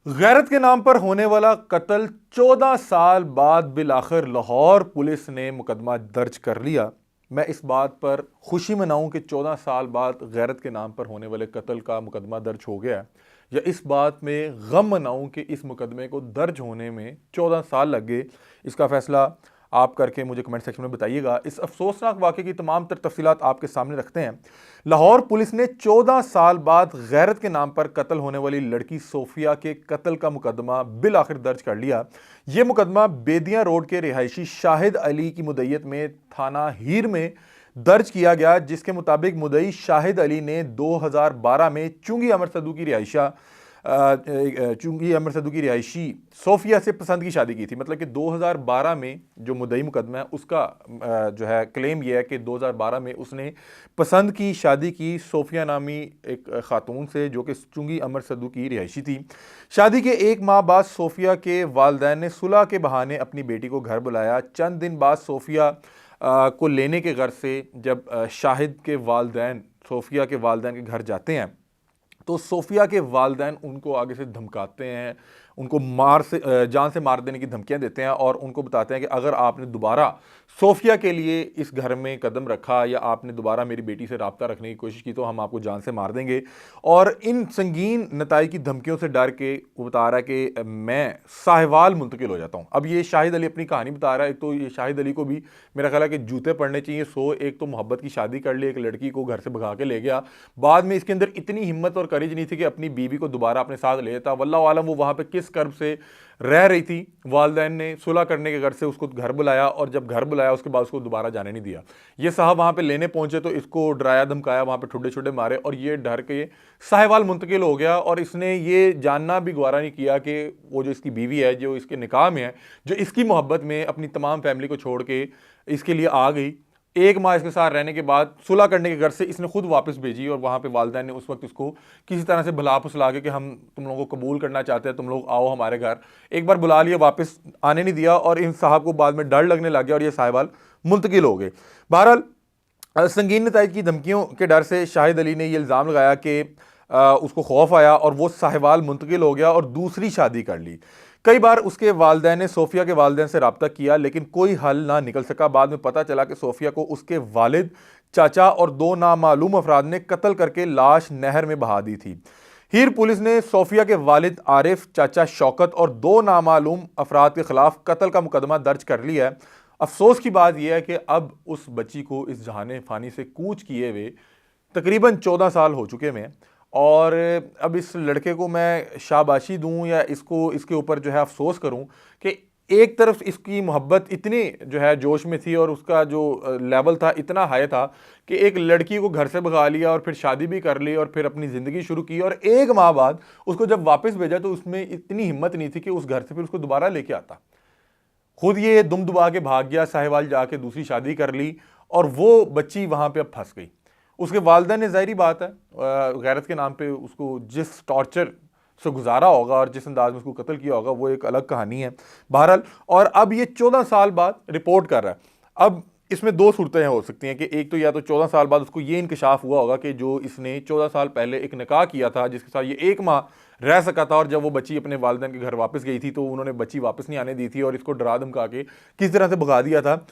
गैरत के नाम पर होने वाला कत्ल 14 साल बाद बिलाखिर लाहौर पुलिस ने मुकदमा दर्ज कर लिया। मैं इस बात पर खुशी मनाऊं कि 14 साल बाद गैरत के नाम पर होने वाले कत्ल का मुकदमा दर्ज हो गया, या इस बात में गम मनाऊं कि इस मुकदमे को दर्ज होने में 14 साल लग गए। इसका फैसला आप करके मुझे कमेंट सेक्शन में बताइएगा। इस अफसोसनाक वाक़े की तमाम तर तफसीलात आपके सामने रखते हैं। लाहौर पुलिस ने 14 साल बाद गैरत के नाम पर कत्ल होने वाली लड़की सोफिया के कत्ल का मुकदमा बिल आखिर दर्ज कर लिया। यह मुकदमा बेदिया रोड के रिहायशी शाहिद अली की मुद्दईयत में थाना हीर में दर्ज किया गया, जिसके मुताबिक मुद्दई शाहिद अली ने 2012 में चुंगी अमर सदू की रिहायशी सोफिया से पसंद की शादी की थी। मतलब कि 2012 में जो मुद्दई मुकदमा है उसका जो है क्लेम यह है कि 2012 में उसने पसंद की शादी की सोफिया नामी एक खातून से, जो कि चुंगी अमर सदू की रिहायशी थी। शादी के एक माह बाद सोफिया के वालिदैन ने सुलह के बहाने अपनी बेटी को घर बुलाया। चंद दिन बाद सोफिया को लेने के गर्ज से जब शाहिद के वालिदैन सोफिया के वालिदैन के घर जाते हैं तो सोफिया के वालिदैन उनको आगे से धमकाते हैं, उनको जान से मार देने की धमकियां देते हैं और उनको बताते हैं कि अगर आपने दोबारा सोफिया के लिए इस घर में कदम रखा या आपने दोबारा मेरी बेटी से रब्ता रखने की कोशिश की तो हम आपको जान से मार देंगे। और इन संगीन नताई की धमकियों से डर के वो बता रहा है कि मैं साहिवाल मुंतकिल हो जाता हूँ। अब ये शाहिद अली अपनी कहानी बता रहा है। एक तो ये शाहिद अली को भी मेरा ख्याल है कि जूते पड़ने चाहिए। एक तो मोहब्बत की शादी कर ली, एक लड़की को घर से भगा के ले गया, बाद में इसके अंदर इतनी हिम्मत और करेज नहीं थी कि अपनी बीवी को दोबारा अपने साथ ले लेता। वल्लाह आलम वो वहाँ पे किस कर्ब से रह रही थी। वालिदैन ने सुलह करने के घर से उसको घर बुलाया और जब घर बुलाया उसके बाद उसको दोबारा जाने नहीं दिया। ये साहब वहाँ पे लेने पहुंचे तो इसको डराया धमकाया, वहाँ पे ठुड्डे छुड्डे मारे और ये डर के साहिवाल मुंतकिल हो गया। और इसने ये जानना भी गवारा नहीं किया कि वो जो इसकी बीवी है, जो इसके निकाह में है, जो इसकी मोहब्बत में अपनी तमाम फैमिली को छोड़ के इसके लिए आ गई, एक माह इसके साथ रहने के बाद सुलह करने के घर से इसने खुद वापस भेजी। और वहाँ पे वालिदैन ने उस वक्त इसको किसी तरह से भुला फुसला के कि हम तुम लोगों को कबूल करना चाहते हैं, तुम लोग आओ हमारे घर। एक बार बुला लिया, वापस आने नहीं दिया और इन साहब को बाद में डर लगने लग गया और ये साहिवाल मुंतकिल हो गए। बहरहाल संगीन नताइज की धमकियों के डर से शाहिद अली ने यह इल्ज़ाम लगाया कि उसको खौफ आया और वो साहिवाल मुंतकिल हो गया और दूसरी शादी कर ली। कई बार उसके वालिदैन ने सोफिया के वालिदैन से रब्ता किया लेकिन कोई हल ना निकल सका। बाद में पता चला कि सोफिया को उसके वालिद, चाचा और दो नामालूम अफराद ने कत्ल करके लाश नहर में बहा दी थी। हीर पुलिस ने सोफिया के वालिद आरिफ, चाचा शौकत और दो नामालूम अफराद के खिलाफ कत्ल का मुकदमा दर्ज कर लिया है। अफसोस की बात यह है कि अब उस बच्ची को इस जहाने फानी से कूच किए हुए तकरीबन 14 साल हो चुके हैं और अब इस लड़के को मैं शाबाशी दूं या इसको इसके ऊपर जो है अफसोस करूं कि एक तरफ इसकी मोहब्बत इतनी जो है जोश में थी और उसका जो लेवल था इतना हाई था कि एक लड़की को घर से भगा लिया और फिर शादी भी कर ली और फिर अपनी ज़िंदगी शुरू की और एक माह बाद उसको जब वापस भेजा तो उसमें इतनी हिम्मत नहीं थी कि उस घर से फिर उसको दोबारा लेके आता। खुद ये दुम दुबा के भाग गया, साहिवाल जाके दूसरी शादी कर ली और वो बच्ची वहाँ पे अब फंस गई। उसके वालिदैन ने, ज़ाहिरी बात है, गैरत के नाम पे उसको जिस टॉर्चर से गुजारा होगा और जिस अंदाज में उसको कत्ल किया होगा वो एक अलग कहानी है। बहरहाल, और अब ये 14 साल बाद रिपोर्ट कर रहा है। अब इसमें दो सूरतें हो सकती हैं कि एक तो या तो 14 साल बाद उसको ये इंकशाफ हुआ होगा कि जो इसने 14 साल पहले एक निकाह किया था जिसके साथ ये एक माह रह सका था और जब वो बच्ची अपने वालिदैन के घर वापस गई थी तो उन्होंने बच्ची वापस नहीं आने दी थी और इसको डरा धमका के किस तरह से भगा दिया था।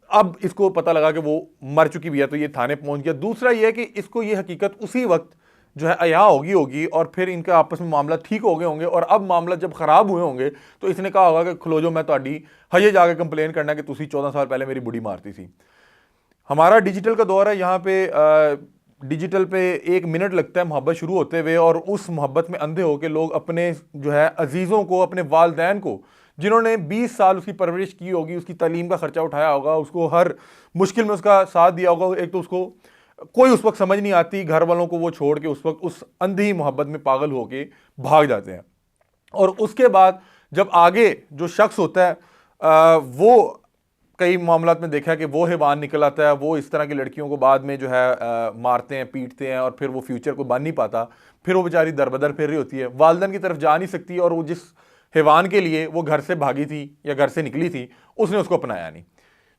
अब इसको पता लगा कि वो मर चुकी भी है तो ये थाने पहुंच गया। दूसरा ये है कि इसको ये हकीकत उसी वक्त जो है अया होगी और फिर इनका आपस में मामला ठीक हो गए होंगे और अब मामला जब खराब हुए होंगे तो इसने कहा होगा कि खलो जो मैं ताड़ी हजे जाके कंप्लेन करना कि तुसी 14 साल पहले मेरी बुढ़ी मारती थी। हमारा डिजिटल का दौर है, यहाँ पे डिजिटल पे 1 मिनट लगता है मोहब्बत शुरू होते हुए और उस मोहब्बत में अंधे होकर लोग अपने जो है अजीज़ों को, अपने वालिदैन को, जिन्होंने 20 साल उसकी परवरिश की होगी, उसकी तालीम का खर्चा उठाया होगा, उसको हर मुश्किल में उसका साथ दिया होगा, एक तो उसको कोई उस वक्त समझ नहीं आती, घर वालों को वो छोड़ के उस वक्त उस अंधी मोहब्बत में पागल होके भाग जाते हैं। और उसके बाद जब आगे जो शख्स होता है वो कई मामलात में देखा कि वो हैवान निकल आता है, वो इस तरह की लड़कियों को बाद में जो है मारते हैं, पीटते हैं और फिर वो फ्यूचर को बन नहीं पाता, फिर वो बेचारी दरबदर फिर रही होती है, वालिदैन की तरफ जा नहीं सकती और वो जिस हैवान के लिए वो घर से भागी थी या घर से निकली थी उसने उसको अपनाया नहीं।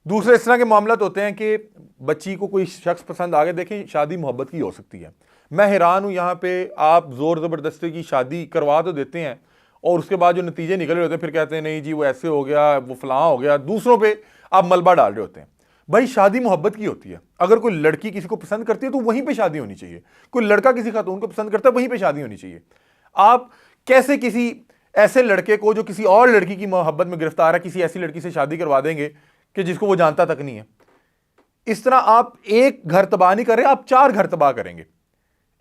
दूसरे इस तरह के मामला होते हैं कि बच्ची को कोई शख्स पसंद आ गया। देखें, शादी मोहब्बत की हो सकती है। मैं हैरान हूँ, यहाँ पे आप ज़ोर ज़बरदस्ती की शादी करवा तो देते हैं और उसके बाद जो नतीजे निकल रहे होते हैं फिर कहते हैं नहीं जी वो ऐसे हो गया, वो फलां हो गया, दूसरों पे आप मलबा डाल रहे होते हैं। भाई शादी मोहब्बत की होती है। अगर कोई लड़की किसी को पसंद करती है तो वहीं पे शादी होनी चाहिए। कोई लड़का किसी खातून को पसंद करता है वहीं पे शादी होनी चाहिए। आप कैसे किसी ऐसे लड़के को जो किसी और लड़की की मोहब्बत में गिरफ्तार है किसी ऐसी लड़की से शादी करवा देंगे कि जिसको वो जानता तक नहीं है। इस तरह आप एक घर तबाह नहीं कर रहे, आप 4 घर तबाह करेंगे।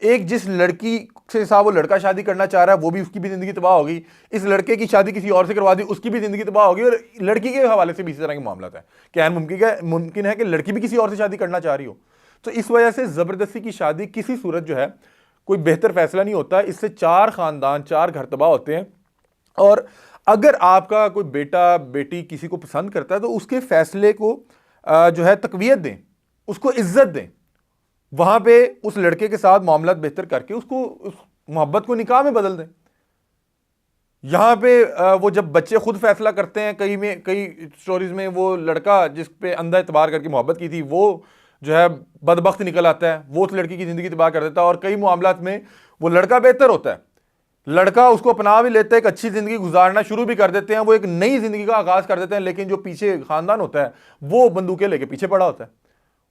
एक जिस लड़की से साथ वो लड़का शादी करना चाह रहा है वो भी, उसकी भी जिंदगी तबाह होगी। इस लड़के की शादी किसी और से करवा दी, उसकी भी जिंदगी तबाह होगी। और लड़की के हवाले से भी इसी तरह के मामला है। क्या मुमकिन है कि लड़की भी किसी और से शादी करना चाह रही हो। तो इस वजह से जबरदस्ती की शादी किसी सूरत जो है कोई बेहतर फैसला नहीं होता। इससे 4 खानदान, 4 घर तबाह होते हैं। और अगर आपका कोई बेटा बेटी किसी को पसंद करता है तो उसके फैसले को जो है तकवीयत दें, उसको इज्जत दें, वहां पे उस लड़के के साथ मामला बेहतर करके उसको उस मोहब्बत को निकाह में बदल दें। यहां पे वो जब बच्चे खुद फैसला करते हैं, कई स्टोरीज में वो लड़का जिस पे अंधा एतबार करके मोहब्बत की थी वो जो है बदबख्त निकल आता है, वो उस लड़की की जिंदगी तबाह कर देता है। और कई मामलात में वो लड़का बेहतर होता है, लड़का उसको अपना भी लेते हैं, एक अच्छी जिंदगी गुजारना शुरू भी कर देते हैं, वो एक नई जिंदगी का आगाज कर देते हैं। लेकिन जो पीछे खानदान होता है वो बंदूकें लेके पीछे पड़ा होता है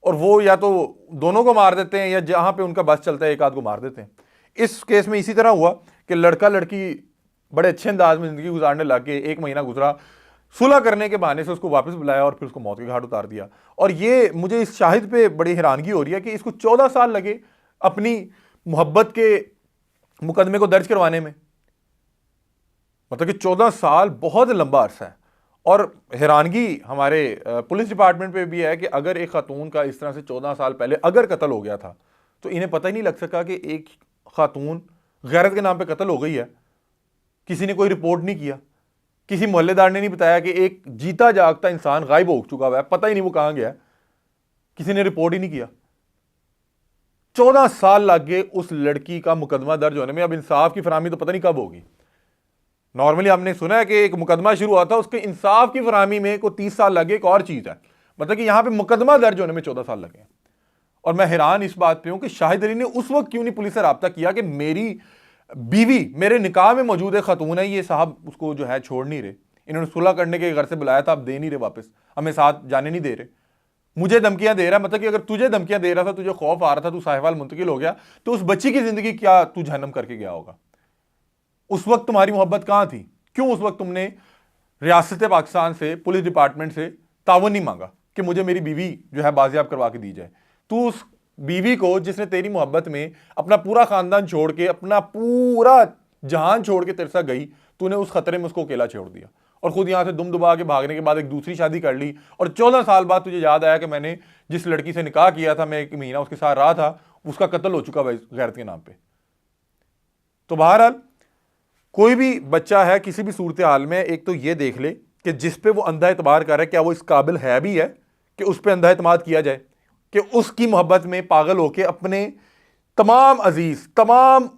और वो या तो दोनों को मार देते हैं या जहां पे उनका बस चलता है एक आध को मार देते हैं। इस केस में इसी तरह हुआ कि लड़का लड़की बड़े अच्छे अंदाज में जिंदगी गुजारने लग गए। 1 महीना गुजरा, सुलह करने के बहाने से उसको वापस बुलाया और फिर उसको मौत के घाट उतार दिया। और ये मुझे इस शाहिद पे बड़ी हैरानगी हो रही है कि इसको 14 साल लगे अपनी मोहब्बत के मुकदमे को दर्ज करवाने में। मतलब कि 14 साल बहुत लंबा अरसा है। और हैरानगी हमारे पुलिस डिपार्टमेंट पे भी है कि अगर एक खातून का इस तरह से 14 साल पहले अगर कत्ल हो गया था तो इन्हें पता ही नहीं लग सका कि एक खातून गैरत के नाम पे कत्ल हो गई है। किसी ने कोई रिपोर्ट नहीं किया, किसी मोहल्लेदार ने नहीं बताया कि एक जीता जागता इंसान गायब हो चुका हुआ है, पता ही नहीं वो कहां गया, किसी ने रिपोर्ट ही नहीं किया। 14 साल लग गए उस लड़की का मुकदमा दर्ज होने में। अब इंसाफ की फराहमी तो पता नहीं कब होगी। नॉर्मली हमने सुना है कि एक मुकदमा शुरू हुआ था, उसके इंसाफ की फराहमी में को 30 साल लगे, एक और चीज है। मतलब कि यहां पे मुकदमा दर्ज होने में 14 साल लगे। और मैं हैरान इस बात पे हूं कि शाहिद अली ने उस वक्त क्यों नहीं पुलिस से राब्ता किया कि मेरी बीवी मेरे निकाह में मौजूद है, खातून है, ये साहब उसको जो है छोड़ नहीं रहे, इन्होंने सुलह करने के घर से बुलाया था, आप दे नहीं रहे वापस, हमें साथ जाने नहीं दे रहे, मुझे धमकियां दे रहा है। मतलब कि अगर तुझे धमकियां दे रहा था, तुझे खौफ आ रहा था, तू साहिवाल मुंतकिल हो गया, तो उस बच्ची की जिंदगी क्या तू जहन्नम करके गया होगा। उस वक्त तुम्हारी मोहब्बत कहां थी? क्यों उस वक्त तुमने रियासत पाकिस्तान से, पुलिस डिपार्टमेंट से तावन नहीं मांगा कि मुझे मेरी बीवी जो है बाजियाब करवा के दी जाए? तू उस बीवी को जिसने तेरी मोहब्बत में अपना पूरा खानदान छोड़ के, अपना पूरा जहान छोड़ के तेरे साथ गई, तूने उस खतरे में उसको अकेला छोड़ दिया और खुद यहां से दुम दुबा के भागने के बाद एक दूसरी शादी कर ली। और 14 साल बाद तुझे याद आया कि मैंने जिस लड़की से निकाह किया था, मैं 1 महीना उसके साथ रहा था, उसका कत्ल हो चुका है गैरत के नाम पे। तो बहरहाल कोई भी बच्चा है किसी भी सूरत हाल में, एक तो ये देख ले कि जिस पे वो अंधा एतबार कर रहा है क्या वो इस काबिल है भी है कि उस पर अंधा एतमाद किया जाए, कि उसकी मोहब्बत में पागल होके अपने तमाम अजीज, तमाम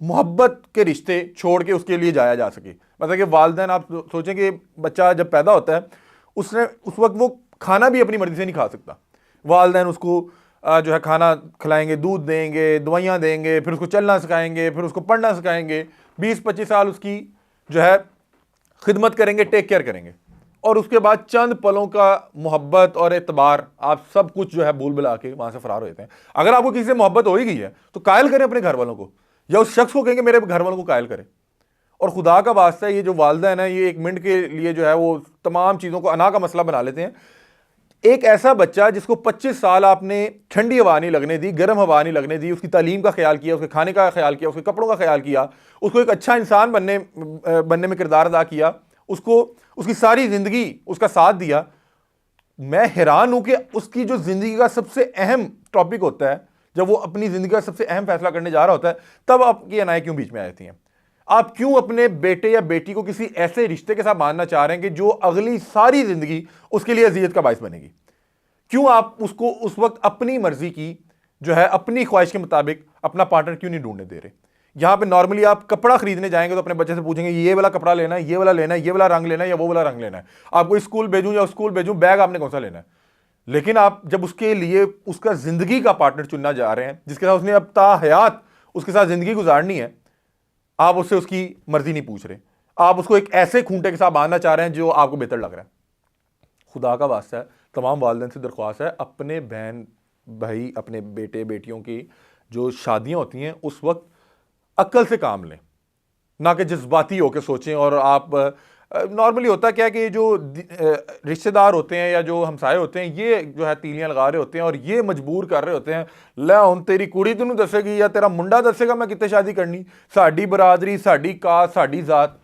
मोहब्बत के रिश्ते छोड़ के उसके लिए जाया जा सके। मतलब कि वालिदैन, आप सोचें कि बच्चा जब पैदा होता है उसने उस वक्त वो खाना भी अपनी मर्जी से नहीं खा सकता। वालिदैन उसको जो है खाना खिलाएंगे, दूध देंगे, दवाइयाँ देंगे, फिर उसको चलना सिखाएंगे, फिर उसको पढ़ना सिखाएंगे, 20-25 साल उसकी जो है खिदमत करेंगे, टेक केयर करेंगे। और उसके बाद चंद पलों का मोहब्बत और एतबार, आप सब कुछ जो है भूल भुला के वहां से फरार हो जाते हैं। अगर आपको किसी से मोहब्बत हो ही गई है तो कायल करें अपने घर वालों को, या उस शख्स को कहेंगे मेरे घर वालों को कायल करें। और खुदा का वास्ता है, ये जो वालिदैन है ये 1 मिनट के लिए जो है वो तमाम चीज़ों को अना का मसला बना लेते हैं। एक ऐसा बच्चा जिसको 25 साल आपने ठंडी हवा नहीं लगने दी, गर्म हवा नहीं लगने दी, उसकी तालीम का ख्याल किया, उसके खाने का ख्याल किया, उसके कपड़ों का ख्याल किया, उसको एक अच्छा इंसान बनने में किरदार अदा किया, उसको उसकी सारी जिंदगी उसका साथ दिया। मैं हैरान हूं कि उसकी जो जिंदगी का सबसे अहम टॉपिक होता है, जब वो अपनी जिंदगी का सबसे अहम फैसला करने जा रहा होता है, तब आपकी अनाएं क्यों बीच में आ जाती हैं? आप क्यों अपने बेटे या बेटी को किसी ऐसे रिश्ते के साथ मानना चाह रहे हैं कि जो अगली सारी जिंदगी उसके लिए अजियत का बायस बनेगी? क्यों आप उसको उस वक्त अपनी मर्जी की जो है, अपनी ख्वाहिश के मुताबिक अपना पार्टनर क्यों नहीं ढूंढने दे रहे? यहां पे नॉर्मली आप कपड़ा खरीदने जाएंगे तो अपने बच्चे से पूछेंगे ये वाला कपड़ा लेना है, ये वाला लेना है, ये वाला रंग लेना है या वो वाला रंग लेना है, आपको स्कूल भेजूं या स्कूल भेजूं, बैग आपने कौन सा लेना है। लेकिन आप जब उसके लिए उसका जिंदगी का पार्टनर चुनना जा रहे हैं, जिसके साथ उसने अब ता हयात उसके साथ जिंदगी गुजारनी है, आप उससे उसकी मर्जी नहीं पूछ रहे, आप उसको एक ऐसे खूंटे के साथ बांधना चाह रहे हैं जो आपको बेहतर लग रहा है। खुदा का वास्ता है, तमाम वालिदैन से दरख्वास्त है, अपने बहन भाई, अपने बेटे बेटियों की जो शादियां होती हैं उस वक्त अक्ल से काम लें, ना कि जज्बाती होकर सोचें। और आप नॉर्मली होता क्या है कि जो रिश्तेदार होते हैं या जो हमसाए होते हैं, ये जो है तीलियां लगा रहे होते हैं और ये मजबूर कर रहे होते हैं, लै हुण तेरी कुड़ी तैनूं दसेगी या तेरा मुंडा दसेगा मैं कितने शादी करनी, साडी बरादरी, साडी कास्ट, साडी जात।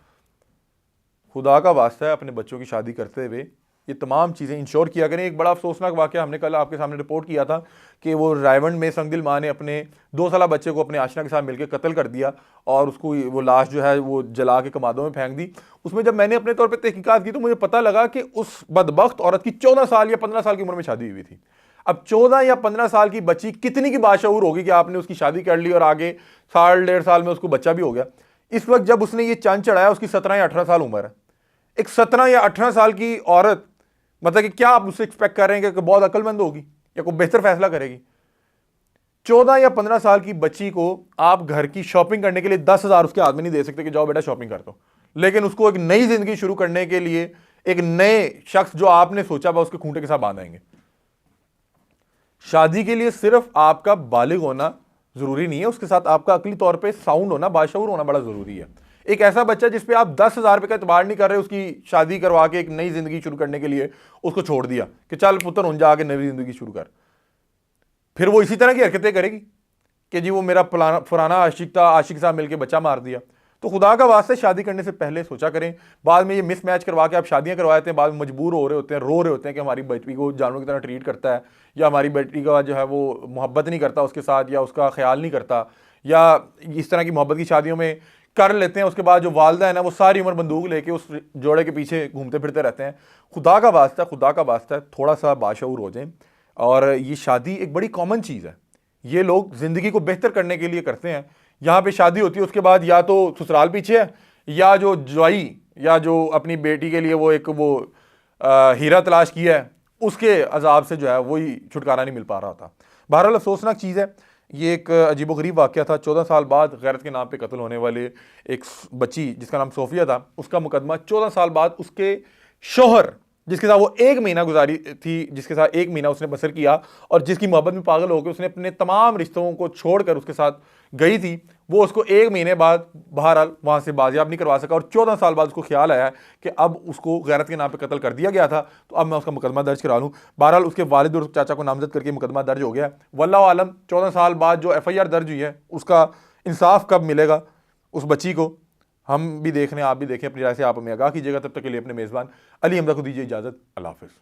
खुदा का वास्ता है, अपने बच्चों की शादी करते हुए ये तमाम चीज़ें इंश्योर किया करें। एक बड़ा अफसोसनाक वाक़या हमने कल आपके सामने रिपोर्ट किया था कि वो रायवंड में संगदिल माँ ने अपने 2 साला बच्चे को अपने आशना के साथ मिलकर कत्ल कर दिया और उसको वो लाश जो है वो जला के कमादों में फेंक दी। उसमें जब मैंने अपने तौर पर तहकीकात की तो मुझे पता लगा कि उस बदबख्त औरत की 14 साल या 15 साल की उम्र में शादी हुई थी। अब 14 या 15 साल की बच्ची कितनी की बाशऊर होगी कि आपने उसकी शादी कर ली और आगे साल 1.5 साल में उसको बच्चा भी हो गया। इस वक्त जब उसने ये चांद चढ़ाया उसकी 17 या 18 साल उम्र है। एक 17 या 18 साल की औरत, मतलब कि क्या आप उससे एक्सपेक्ट कर रहे हैं कि बहुत अक्लमंद होगी या कोई बेहतर फैसला करेगी? 14 या 15 साल की बच्ची को आप घर की शॉपिंग करने के लिए 10,000 उसके हाथ में नहीं दे सकते कि जाओ बेटा शॉपिंग कर दो, लेकिन उसको एक नई जिंदगी शुरू करने के लिए एक नए शख्स जो आपने सोचा वह उसके खूंटे के साथ बांध आएंगे। शादी के लिए सिर्फ आपका बालिग होना जरूरी नहीं है, उसके साथ आपका अकली तौर पे साउंड होना, बाशऊर होना बड़ा जरूरी है। एक ऐसा बच्चा जिस पे आप 10,000 रुपये का एतबार नहीं कर रहे, उसकी शादी करवा के एक नई जिंदगी शुरू करने के लिए उसको छोड़ दिया कि चल पुत्र उन जा आगे नई जिंदगी शुरू कर, फिर वो इसी तरह की हरकतें करेगी कि जी वो मेरा पुराना आशिक था, आशिक साहब मिलकर बच्चा मार दिया। तो खुदा का वास्ते शादी करने से पहले सोचा करें। बाद में ये मिसमैच करवा के आप शादियां करवा देते हैं, बाद में मजबूर हो रहे होते हैं, रो रहे होते हैं कि हमारी बेटी को जानवरों की तरह ट्रीट करता है, या हमारी बेटी का जो है वो मोहब्बत नहीं करता उसके साथ, या उसका ख्याल नहीं करता, या इस तरह की मोहब्बत की शादियों में कर लेते हैं। उसके बाद जो वालदा है ना वो सारी उम्र बंदूक लेके उस जोड़े के पीछे घूमते फिरते रहते हैं। खुदा का वास्ता है थोड़ा सा बाशऊर हो जाएं। और ये शादी एक बड़ी कॉमन चीज़ है, ये लोग ज़िंदगी को बेहतर करने के लिए करते हैं। यहाँ पे शादी होती है, उसके बाद या तो ससुराल पीछे है, या जो ज्वाई या जो अपनी बेटी के लिए वो एक हीरा तलाश किया है उसके अजाब से जो है वही छुटकारा नहीं मिल पा रहा था। बहरहाल अफसोसनाक चीज़ है, ये एक अजीबोगरीब वाक़या था। 14 साल बाद गैरत के नाम पे कत्ल होने वाले एक बच्ची जिसका नाम सोफिया था, उसका मुकदमा 14 साल बाद उसके शोहर जिसके साथ वो 1 महीना गुजारी थी, जिसके साथ 1 महीना उसने बसर किया और जिसकी मोहब्बत में पागल होकर उसने अपने तमाम रिश्तों को छोड़कर उसके साथ गई थी, वो उसको 1 महीने बाद बहरहाल वहाँ से बाजियाब नहीं करवा सका। और 14 साल बाद उसको ख्याल आया कि अब उसको गैरत के नाम पे कत्ल कर दिया गया था, तो अब मैं उसका मुकदमा दर्ज करा लूँ। बहरहाल उसके वालिद और चाचा को नामजद करके मुकदमा दर्ज हो गया। वल्लाहु आलम 14 साल बाद जो FIR दर्ज हुई है उसका इंसाफ कब मिलेगा उस बच्ची को, हम भी देख रहे हैं, आप भी देखें, अपनी राय से आप हमें आगाह कीजिएगा। तब तक के लिए अपने मेज़बान अली हमदा को दीजिए इजाज़त। अल्लाह हाफ़िज़।